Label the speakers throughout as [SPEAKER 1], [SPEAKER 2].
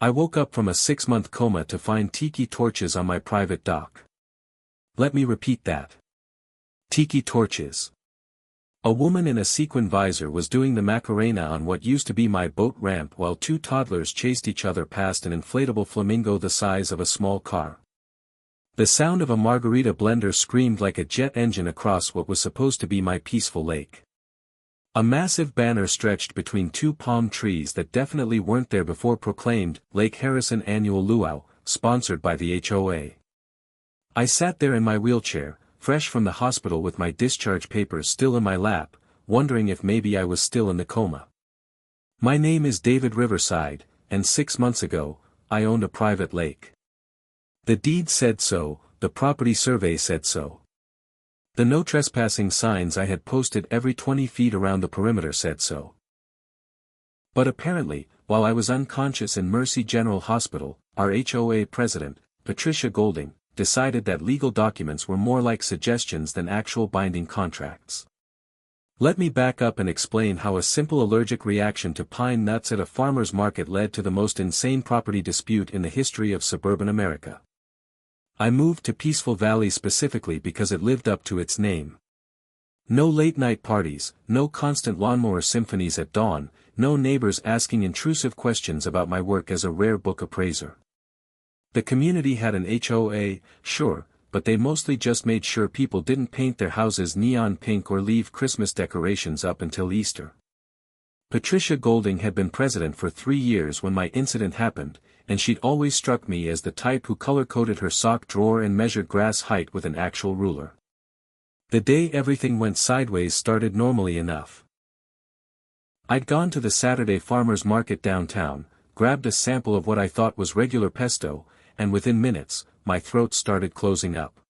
[SPEAKER 1] I woke up from a 6-month coma to find tiki torches on my private dock. Let me repeat that. Tiki torches. A woman in a sequin visor was doing the Macarena on what used to be my boat ramp while 2 toddlers chased each other past an inflatable flamingo the size of a small car. The sound of a margarita blender screamed like a jet engine across what was supposed to be my peaceful lake. A massive banner stretched between 2 palm trees that definitely weren't there before proclaimed, Lake Harrison Annual Luau, sponsored by the HOA. I sat there in my wheelchair, fresh from the hospital with my discharge papers still in my lap, wondering if maybe I was still in the coma. My name is David Riverside, and 6 months ago, I owned a private lake. The deed said so, the property survey said so. The no trespassing signs I had posted every 20 feet around the perimeter said so. But apparently, while I was unconscious in Mercy General Hospital, our HOA president, Patricia Golding, decided that legal documents were more like suggestions than actual binding contracts. Let me back up and explain how a simple allergic reaction to pine nuts at a farmer's market led to the most insane property dispute in the history of suburban America. I moved to Peaceful Valley specifically because it lived up to its name. No late-night parties, no constant lawnmower symphonies at dawn, no neighbors asking intrusive questions about my work as a rare book appraiser. The community had an HOA, sure, but they mostly just made sure people didn't paint their houses neon pink or leave Christmas decorations up until Easter. Patricia Golding had been president for 3 years when my incident happened, and she'd always struck me as the type who color-coded her sock drawer and measured grass height with an actual ruler. The day everything went sideways started normally enough. I'd gone to the Saturday farmers market downtown, grabbed a sample of what I thought was regular pesto, and within minutes, my throat started closing up.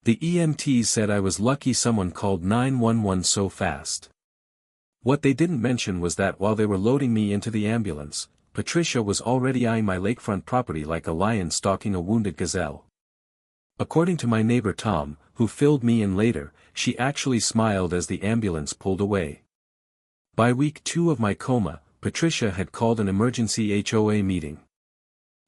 [SPEAKER 1] The EMTs said I was lucky someone called 911 so fast. What they didn't mention was that while they were loading me into the ambulance, Patricia was already eyeing my lakefront property like a lion stalking a wounded gazelle. According to my neighbor Tom, who filled me in later, she actually smiled as the ambulance pulled away. By week 2 of my coma, Patricia had called an emergency HOA meeting.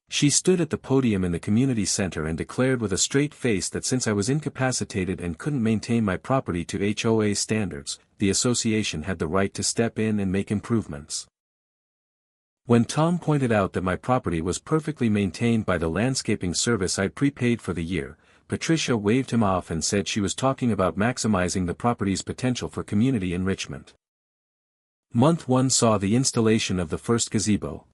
[SPEAKER 1] She stood at the podium in the community center and declared with a straight face that since I was incapacitated and couldn't maintain my property to HOA standards, the association had the right to step in and make improvements. When Tom pointed out that my property was perfectly maintained by the landscaping service I'd prepaid for the year, Patricia waved him off and said she was talking about maximizing the property's potential for community enrichment. Month 1 saw the installation of the first gazebo.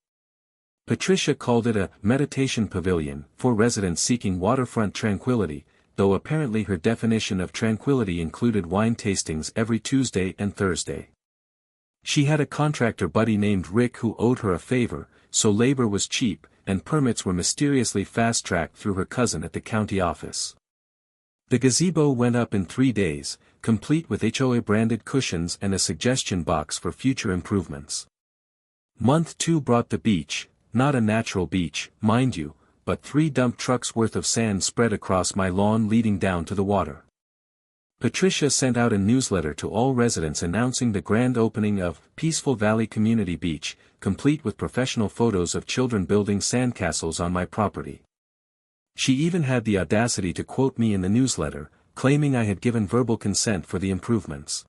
[SPEAKER 1] Patricia called it a meditation pavilion for residents seeking waterfront tranquility, though apparently her definition of tranquility included wine tastings every Tuesday and Thursday. She had a contractor buddy named Rick who owed her a favor, so labor was cheap, and permits were mysteriously fast-tracked through her cousin at the county office. The gazebo went up in 3 days, complete with HOA-branded cushions and a suggestion box for future improvements. Month 2 brought the beach, not a natural beach, mind you, but 3 dump trucks worth of sand spread across my lawn leading down to the water. Patricia sent out a newsletter to all residents announcing the grand opening of Peaceful Valley Community Beach, complete with professional photos of children building sandcastles on my property. She even had the audacity to quote me in the newsletter, claiming I had given verbal consent for the improvements.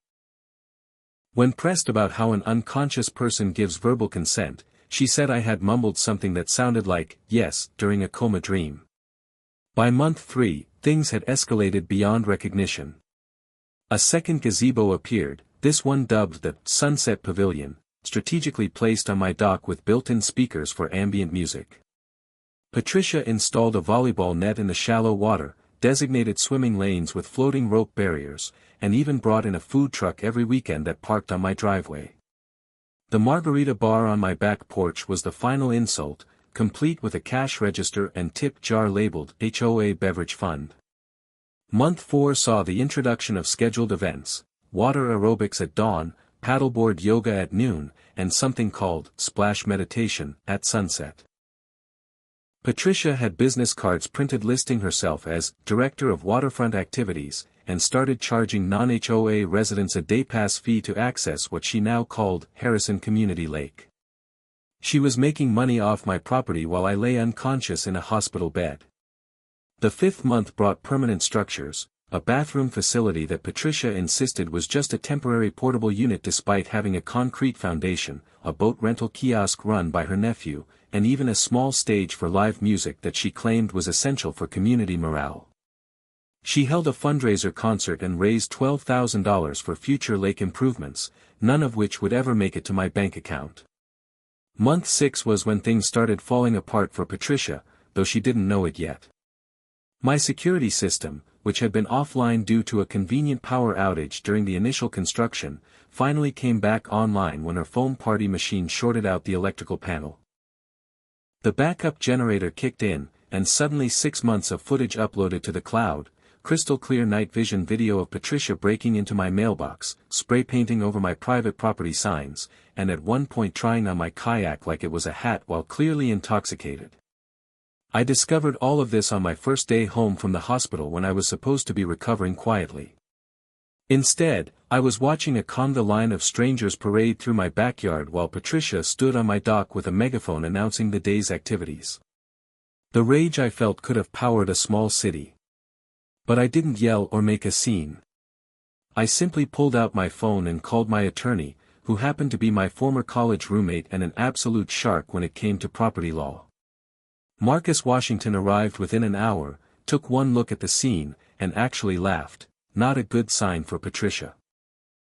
[SPEAKER 1] When pressed about how an unconscious person gives verbal consent, she said I had mumbled something that sounded like, yes, during a coma dream. By month 3, things had escalated beyond recognition. A second gazebo appeared, this one dubbed the Sunset Pavilion, strategically placed on my dock with built-in speakers for ambient music. Patricia installed a volleyball net in the shallow water, designated swimming lanes with floating rope barriers, and even brought in a food truck every weekend that parked on my driveway. The margarita bar on my back porch was the final insult, complete with a cash register and tip jar labeled HOA Beverage Fund. Month 4 saw the introduction of scheduled events, water aerobics at dawn, paddleboard yoga at noon, and something called splash meditation at sunset. Patricia had business cards printed listing herself as Director of Waterfront Activities, and started charging non-HOA residents a day pass fee to access what she now called Harrison Community Lake. She was making money off my property while I lay unconscious in a hospital bed. The fifth month brought permanent structures, a bathroom facility that Patricia insisted was just a temporary portable unit despite having a concrete foundation, a boat rental kiosk run by her nephew, and even a small stage for live music that she claimed was essential for community morale. She held a fundraiser concert and raised $12,000 for future lake improvements, none of which would ever make it to my bank account. Month 6 was when things started falling apart for Patricia, though she didn't know it yet. My security system, which had been offline due to a convenient power outage during the initial construction, finally came back online when her foam party machine shorted out the electrical panel. The backup generator kicked in, and suddenly 6 months of footage uploaded to the cloud, crystal clear night vision video of Patricia breaking into my mailbox, spray painting over my private property signs, and at one point trying on my kayak like it was a hat while clearly intoxicated. I discovered all of this on my first day home from the hospital when I was supposed to be recovering quietly. Instead, I was watching a conga line of strangers parade through my backyard while Patricia stood on my dock with a megaphone announcing the day's activities. The rage I felt could have powered a small city. But I didn't yell or make a scene. I simply pulled out my phone and called my attorney, who happened to be my former college roommate and an absolute shark when it came to property law. Marcus Washington arrived within an hour, took one look at the scene, and actually laughed, not a good sign for Patricia.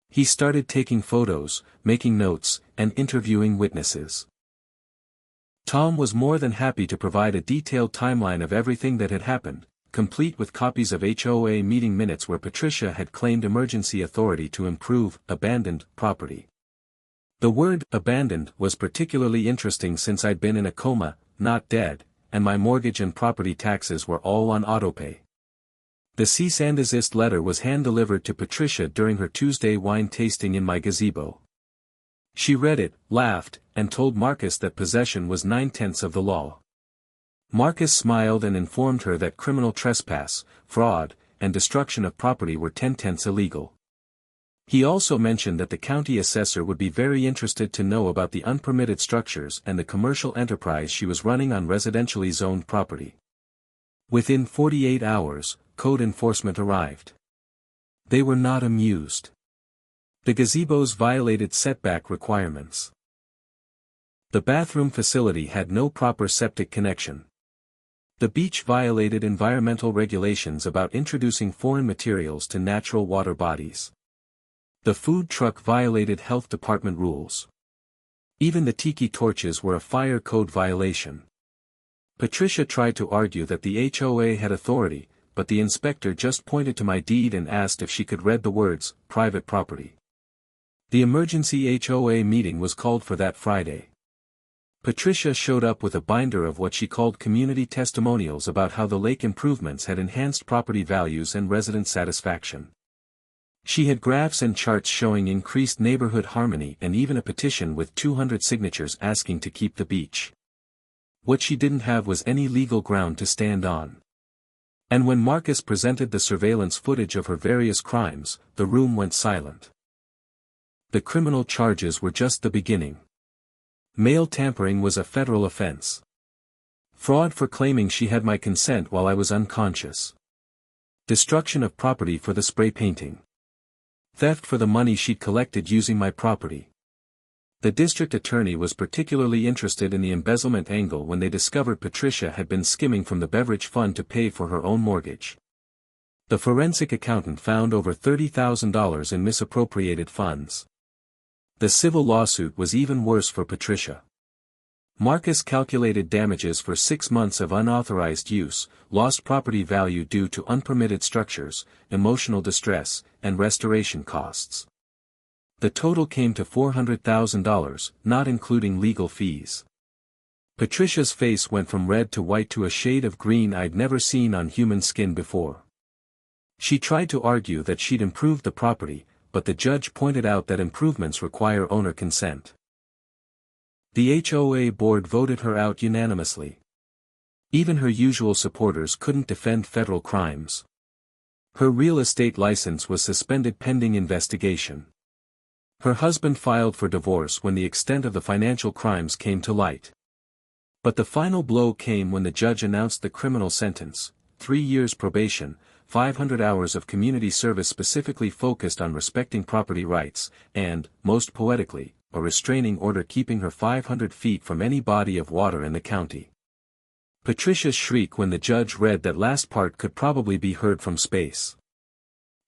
[SPEAKER 1] He started taking photos, making notes, and interviewing witnesses. Tom was more than happy to provide a detailed timeline of everything that had happened, complete with copies of HOA meeting minutes where Patricia had claimed emergency authority to improve abandoned property. The word abandoned was particularly interesting since I'd been in a coma, not dead, and my mortgage and property taxes were all on autopay. The cease and desist letter was hand-delivered to Patricia during her Tuesday wine tasting in my gazebo. She read it, laughed, and told Marcus that possession was 9/10 of the law. Marcus smiled and informed her that criminal trespass, fraud, and destruction of property were 10/10 illegal. He also mentioned that the county assessor would be very interested to know about the unpermitted structures and the commercial enterprise she was running on residentially zoned property. Within 48 hours, code enforcement arrived. They were not amused. The gazebos violated setback requirements. The bathroom facility had no proper septic connection. The beach violated environmental regulations about introducing foreign materials to natural water bodies. The food truck violated health department rules. Even the tiki torches were a fire code violation. Patricia tried to argue that the HOA had authority, but the inspector just pointed to my deed and asked if she could read the words, private property. The emergency HOA meeting was called for that Friday. Patricia showed up with a binder of what she called community testimonials about how the lake improvements had enhanced property values and resident satisfaction. She had graphs and charts showing increased neighborhood harmony and even a petition with 200 signatures asking to keep the beach. What she didn't have was any legal ground to stand on. And when Marcus presented the surveillance footage of her various crimes, the room went silent. The criminal charges were just the beginning. Mail tampering was a federal offense. Fraud for claiming she had my consent while I was unconscious. Destruction of property for the spray painting. Theft for the money she'd collected using my property. The district attorney was particularly interested in the embezzlement angle when they discovered Patricia had been skimming from the beverage fund to pay for her own mortgage. The forensic accountant found over $30,000 in misappropriated funds. The civil lawsuit was even worse for Patricia. Marcus calculated damages for 6 months of unauthorized use, lost property value due to unpermitted structures, emotional distress, and restoration costs. The total came to $400,000, not including legal fees. Patricia's face went from red to white to a shade of green I'd never seen on human skin before. She tried to argue that she'd improved the property, but the judge pointed out that improvements require owner consent. The HOA board voted her out unanimously. Even her usual supporters couldn't defend federal crimes. Her real estate license was suspended pending investigation. Her husband filed for divorce when the extent of the financial crimes came to light. But the final blow came when the judge announced the criminal sentence: 3 years probation, 500 hours of community service specifically focused on respecting property rights, and, most poetically, a restraining order keeping her 500 feet from any body of water in the county. Patricia's shriek when the judge read that last part could probably be heard from space.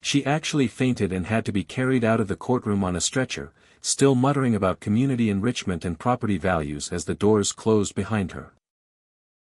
[SPEAKER 1] She actually fainted and had to be carried out of the courtroom on a stretcher, still muttering about community enrichment and property values as the doors closed behind her.